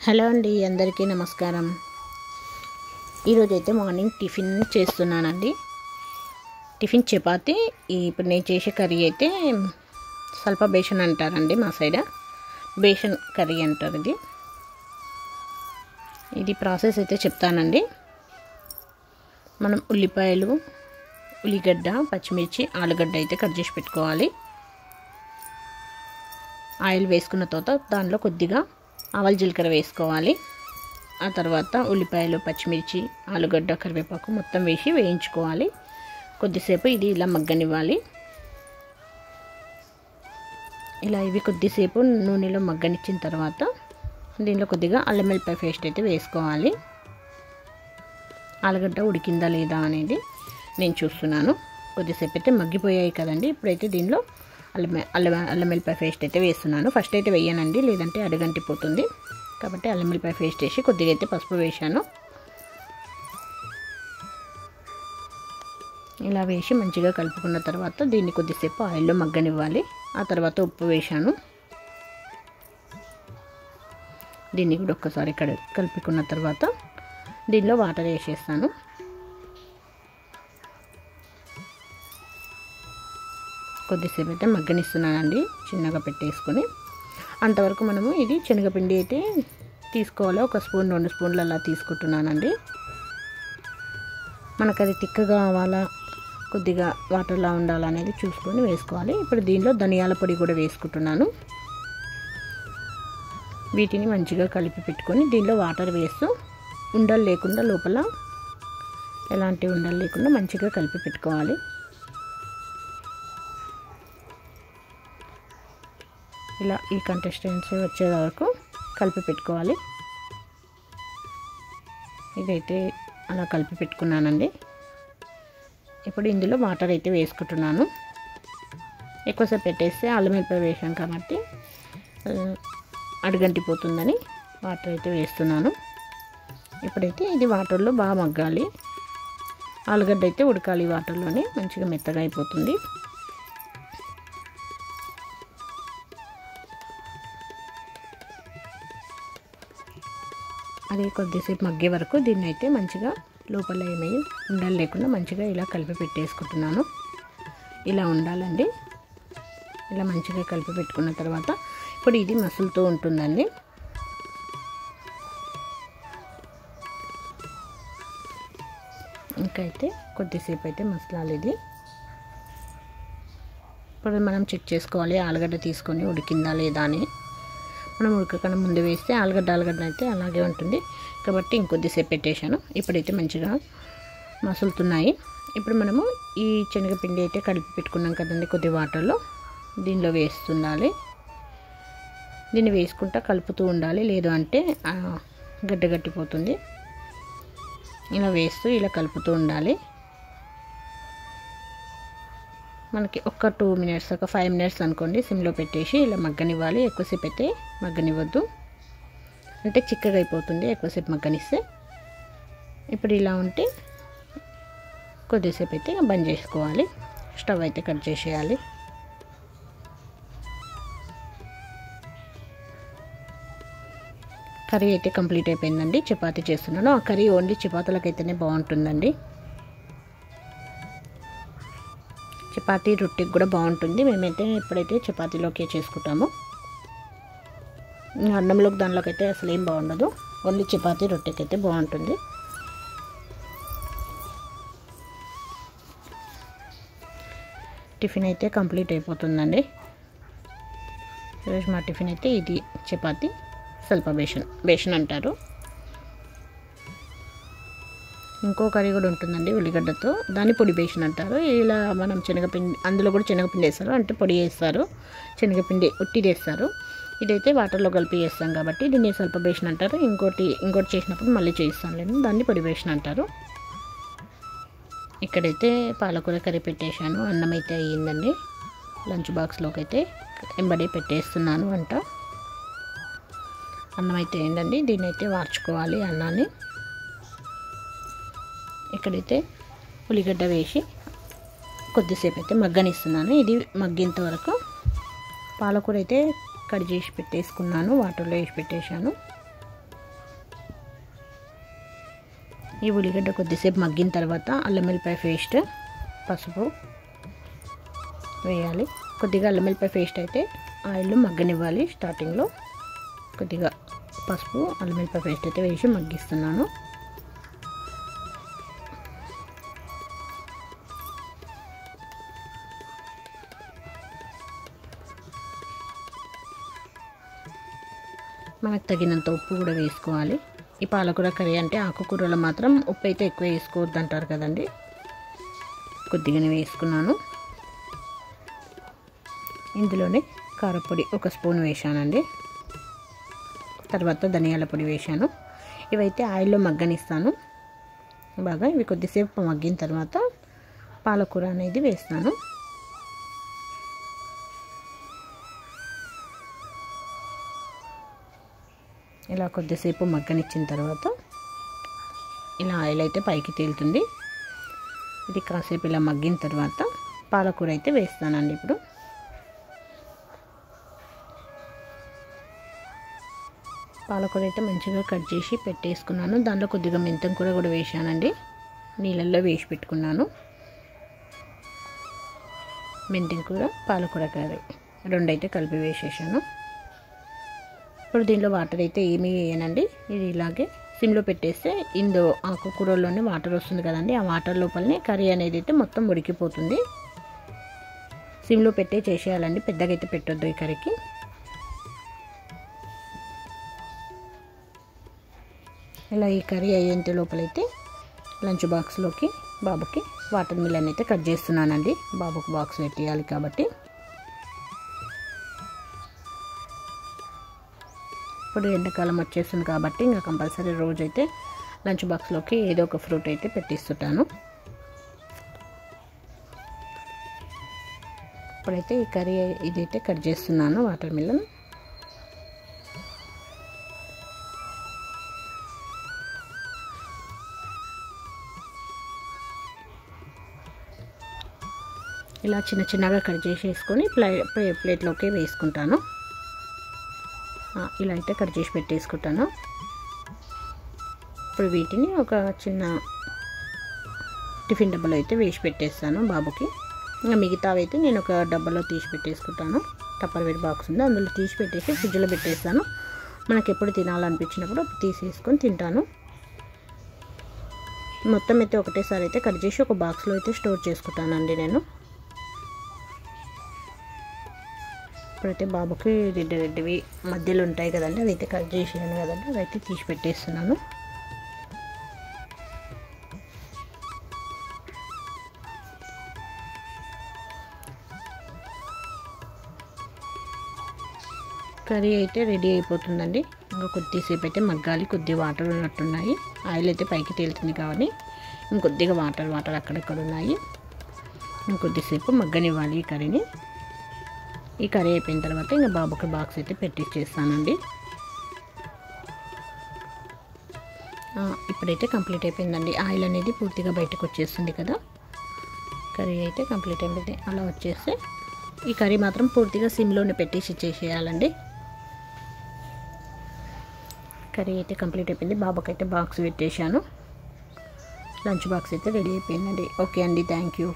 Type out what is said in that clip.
Hello అండి, అందరికీ నమస్కారం. ఈరోజు అయితే మార్నింగ్ టిఫిన్ చేస్తున్నానండి. టిఫిన్ చపాతి. ఇప్పుడు నేను చేసే కర్రీ అయితే స్వల్ప బేషన్ అంటారండి, మా సైడ్ బేషన్ కర్రీ అంటారు. ఇది ప్రాసెస్ అయితే చెప్తానండి. మనం ఉల్లిపాయలు, ఉల్లిగడ్డ, పచ్చిమిర్చి, ఆలుగడ్డ అయితే కట్ చేసి పెట్టుకోవాలి. ఆయిల్ వేసుకున్న తర్వాత దానిలో కొద్దిగా ఆవాల జీలకర్ర వేసుకోవాలి. ఆ తర్వాత ఉల్లిపాయలు, పచ్చిమిర్చి, ఆలుగడ్డ, కరివేపాకు మొత్తం వేసి వేయించుకోవాలి. కొద్దిసేపు ఇది ఇలా మగ్గనివ్వాలి. ఇలా ఇవి కొద్దిసేపు నూనెలో మగ్గనిచ్చిన తర్వాత దీనిలో కొద్దిగా అల్లం వెల్లిపాయ పేస్ట్ అయితే వేసుకోవాలి. ఆలుగడ్డ ఉడికిందా లేదా అనేది నేను చూస్తున్నాను. కొద్దిసేపు అయితే మగ్గిపోయాయి కదండి. ఇప్పుడైతే దీనిలో అల్లం వెల్లిపాయ పేస్ట్ అయితే వేస్తున్నాను. ఫస్ట్ అయితే వేయనండి, లేదంటే అడుగంటిపోతుంది. కాబట్టి అల్లం వెల్లిపాయ పేస్ట్ వేసి కొద్దిగా అయితే పసుపు వేసాను. ఇలా వేసి మంచిగా కలుపుకున్న తర్వాత దీన్ని కొద్దిసేపు ఆయిల్లో మగ్గనివ్వాలి. ఆ తర్వాత ఉప్పు వేసాను. దీన్ని కూడా ఒక్కసారి కలుపుకున్న తర్వాత దీనిలో వాటర్ వేసేస్తాను. కొద్దిసేపు అయితే మగ్గనిస్తున్నానండి, చిన్నగా పెట్టేసుకొని. అంతవరకు మనము ఇది శనగపిండి అయితే తీసుకోవాలి. 1 స్పూన్ 2 స్పూన్లు అలా తీసుకుంటున్నానండి. మనకు అది తిక్కగా కావాలా, కొద్దిగా వాటర్లా ఉండాలనేది చూసుకొని వేసుకోవాలి. ఇప్పుడు దీనిలో ధనియాల పొడి కూడా వేసుకుంటున్నాను. వీటిని మంచిగా కలిపి పెట్టుకొని దీనిలో వాటర్ వేస్తూ ఉండలు లేకుండా, లోపల ఎలాంటి ఉండలు లేకుండా మంచిగా కలిపి పెట్టుకోవాలి. ఇలా ఈ కన్సిస్టెన్సీ వచ్చే వరకు కలిపి పెట్టుకోవాలి. ఇదైతే అలా కలిపి పెట్టుకున్నానండి. ఇప్పుడు ఇందులో వాటర్ అయితే వేసుకుంటున్నాను. ఎక్కువసేపు పెట్టేస్తే అల్లం వెల్లిపాయ వేసాం కాబట్టి అడుగంటిపోతుందని వాటర్ అయితే వేస్తున్నాను. ఇప్పుడైతే ఇది వాటర్లో బాగా మగ్గాలి. ఆలుగడ్డ అయితే ఉడకాలి వాటర్లోనే, మంచిగా మెత్తగా అయిపోతుంది. అది కొద్దిసేపు మగ్గే వరకు దీన్ని అయితే మంచిగా లోపల ఏమీ ఉండలు లేకుండా మంచిగా ఇలా కలిపి పెట్టేసుకుంటున్నాను. ఇలా ఉండాలండి. ఇలా మంచిగా కలిపి పెట్టుకున్న తర్వాత ఇప్పుడు ఇది మసులుతూ ఉంటుందండి. ఇంకైతే కొద్దిసేపు అయితే మసలాలి ఇది. ఇప్పుడు మనం చెక్ చేసుకోవాలి ఆలుగడ్డ తీసుకొని ఉడికిందా లేదా అని. మనం ఉడకకుండా ముందు వేస్తే ఆలుగడ్డ అయితే అలాగే ఉంటుంది కాబట్టి ఇంకొద్దిసేపు పెట్టేశాను. ఇప్పుడైతే మంచిగా మసులుతున్నాయి. ఇప్పుడు మనము ఈ శనగపిండి అయితే కలిపి పెట్టుకున్నాం కదండి, కొద్ది వాటర్లో దీనిలో వేస్తుండాలి. దీన్ని వేసుకుంటా కలుపుతూ ఉండాలి, లేదు అంటే గట్టిపోతుంది. ఇలా వేస్తూ ఇలా కలుపుతూ ఉండాలి. మనకి ఒక 2 మినిట్స్, ఒక 5 మినిట్స్ అనుకోండి, సిమ్లో పెట్టేసి ఇలా మగ్గనివ్వాలి. ఎక్కువసేపు అయితే మగ్గనివ్వద్దు, అంటే చిక్కగా అయిపోతుంది ఎక్కువసేపు మగ్గనిస్తే. ఇప్పుడు ఇలా ఉంటే కొద్దిసేపు అయితే బంద్ చేసుకోవాలి. స్టవ్ అయితే కట్ చేసేయాలి. కర్రీ అయితే కంప్లీట్ అయిపోయిందండి. చపాతీ చేస్తున్నాను. ఆ కర్రీ ఓన్లీ చపాతీలకైతేనే బాగుంటుందండి. చపాతీ రొట్టెకి కూడా బాగుంటుంది. మేమైతే ఇప్పుడైతే చపాతీలోకే చేసుకుంటాము. అన్నంలోకి దానిలోకి అయితే అసలు ఏం బాగుండదు. ఓన్లీ చపాతీ రొట్టెకి అయితే బాగుంటుంది. టిఫిన్ అయితే కంప్లీట్ అయిపోతుందండి. ఈరోజు మా టిఫిన్ అయితే ఇది చపాతీ స్వల్ప బేషన్ అంటారు. ఇంకో కర్రీ కూడా ఉంటుందండి ఉల్లిగడ్డతో, దాన్ని పొడి బేషన్ అంటారు. ఇలా మనం శనగపిండి, అందులో కూడా శనగపిండి వేస్తారు, అంటే పొడి వేస్తారు, శనగపిండి ఉట్టి వేస్తారు. ఇదైతే వాటర్లో కలిపి వేస్తాం కాబట్టి దీన్ని స్వల్ప బేషన్ అంటారు. ఇంకోటి చేసినప్పుడు మళ్ళీ చేయిస్తాను నేను, దాన్ని పొడి బేషన్ అంటారు. ఇక్కడైతే పాలకూర కర్రీ పెట్టేశాను. అన్నం అయితే అయ్యిందండి. లంచ్ బాక్స్లోకి అయితే ఎంబడే పెట్టేస్తున్నాను వంట. అన్నం అయితే అయ్యిందండి. దీన్ని అయితే వార్చుకోవాలి అన్నాన్ని. ఇక్కడైతే ఉల్లిగడ్డ వేసి కొద్దిసేపు అయితే మగ్గనిస్తున్నాను. ఇది మగ్గేంత వరకు పాలకూర అయితే కట్ చేసి పెట్టేసుకున్నాను, వాటర్లో వేసి పెట్టేశాను. ఈ ఉల్లిగడ్డ కొద్దిసేపు మగ్గిన తర్వాత అల్లం వెల్లిపాయ పేస్ట్, పసుపు వేయాలి. కొద్దిగా అల్లం వెల్లిపాయ పేస్ట్ అయితే ఆయిల్లో మగ్గనివ్వాలి. స్టార్టింగ్లో కొద్దిగా పసుపు, అల్లం వెల్లిపాయ పేస్ట్ అయితే వేసి మగ్గిస్తున్నాను. మనకు తగినంత ఉప్పు కూడా వేసుకోవాలి. ఈ పాలకూర కర్రీ అంటే ఆకుకూరలో మాత్రం ఉప్పు అయితే ఎక్కువ వేసుకోవద్దు అంటారు కదండి, కొద్దిగానే వేసుకున్నాను. ఇందులోనే కారపొడి 1 స్పూన్ వేసానండి. తర్వాత ధనియాల పొడి వేసాను. ఇవైతే ఆయిల్లో మగ్గనిస్తాను బాగా. ఇవి కొద్దిసేపు మగ్గిన తర్వాత పాలకూర అనేది వేస్తాను. ఇలా కొద్దిసేపు మగ్గనిచ్చిన తర్వాత ఇలా ఆయిల్ అయితే పైకి తేలుతుంది. ఇది కాసేపు ఇలా మగ్గిన తర్వాత పాలకూర అయితే వేస్తానండి. ఇప్పుడు పాలకూర అయితే మంచిగా కట్ చేసి పెట్టేసుకున్నాను. దాంట్లో కొద్దిగా మెంతం కూర కూడా వేసానండి. నీళ్ళల్లో వేసి పెట్టుకున్నాను. మెంతం కూర, పాలకూర కర్రీ 2 అయితే కలిపి వేసేసాను. ఇప్పుడు దీనిలో వాటర్ అయితే ఏమీ వేయనండి. ఇది ఇలాగే సిమ్లో పెట్టేస్తే ఇందులో ఆకుకూరలోనే వాటర్ వస్తుంది కదండి, ఆ వాటర్ లోపలనే కర్రీ అనేది అయితే మొత్తం ఉడికిపోతుంది. సిమ్లో పెట్టే చేసేయాలండి, పెద్దగా అయితే పెట్టొద్దు ఈ కర్రీకి. ఇలా ఈ కర్రీ అయ్యేంత లోపలైతే లంచ్ బాక్స్లోకి బాబుకి వాటర్ మిలన్ అయితే కట్ చేస్తున్నానండి. బాబుకి బాక్స్ పెట్టేయాలి కాబట్టి. ఇప్పుడు ఎండాకాలం వచ్చేస్తుంది కాబట్టి ఇంకా కంపల్సరీ రోజైతే లంచ్ బాక్స్లోకి ఏదో ఒక ఫ్రూట్ అయితే పెట్టిస్తుంటాను. ఇప్పుడైతే ఈ కర్రీ ఇదైతే కట్ చేస్తున్నాను, వాటర్ మిలన్. ఇలా చిన్న చిన్నగా కట్ చేసేసుకొని ప్లేట్లోకి వేసుకుంటాను. ఇలా అయితే కట్ చేసి పెట్టేసుకుంటాను. ఇప్పుడు వీటిని ఒక చిన్న టిఫిన్ డబ్బాలో అయితే వేసి పెట్టేస్తాను బాబుకి. ఇంకా మిగతావి అయితే నేను ఒక డబ్బాలో తీసి పెట్టేసుకుంటాను. టప్పర్వేర్ బాక్స్ ఉంది, అందులో తీసి పెట్టేసి ఫ్రిడ్జ్లో పెట్టేస్తాను. మనకి ఎప్పుడు తినాలనిపించినప్పుడు తీసేసుకొని తింటాను. మొత్తం అయితే ఒకటేసారి అయితే కట్ చేసి ఒక బాక్స్లో అయితే స్టోర్ చేసుకుంటానండి నేను. ఇప్పుడైతే బాబుకి రెడ్డివి మధ్యలో ఉంటాయి కదండి, అవి అయితే కట్ చేసాను కదండి, అవి అయితే తీసి పెట్టేస్తున్నాను. కర్రీ అయితే రెడీ అయిపోతుందండి. ఇంకా కొద్దిసేపు అయితే మగ్గాలి. కొద్దిగా వాటర్ ఉన్నట్టున్నాయి, ఆయిల్ అయితే పైకి తేలుతుంది కాబట్టి ఇంకొద్దిగా వాటర్ అక్కడక్కడ ఉన్నాయి. ఇంకొద్దిసేపు మగ్గనివ్వాలి ఈ కర్రీని. ఈ కర్రీ అయిపోయిన తర్వాత ఇంకా బాబుకి బాక్స్ అయితే పెట్టిచ్చేస్తానండి. ఇప్పుడైతే కంప్లీట్ అయిపోయిందండి. ఆయిల్ అనేది పూర్తిగా బయటకు వచ్చేస్తుంది కదా, కర్రీ అయితే కంప్లీట్ అయిపోయింది. అలా వచ్చేస్తే ఈ కర్రీ మాత్రం పూర్తిగా సిమ్లోనే పెట్టేసి ఇచ్చేసేయాలండి. కర్రీ అయితే కంప్లీట్ అయిపోయింది. బాబుకి అయితే బాక్స్ పెట్టేశాను. లంచ్ బాక్స్ అయితే రెడీ అయిపోయిందండి. ఓకే అండి, థ్యాంక్ యూ.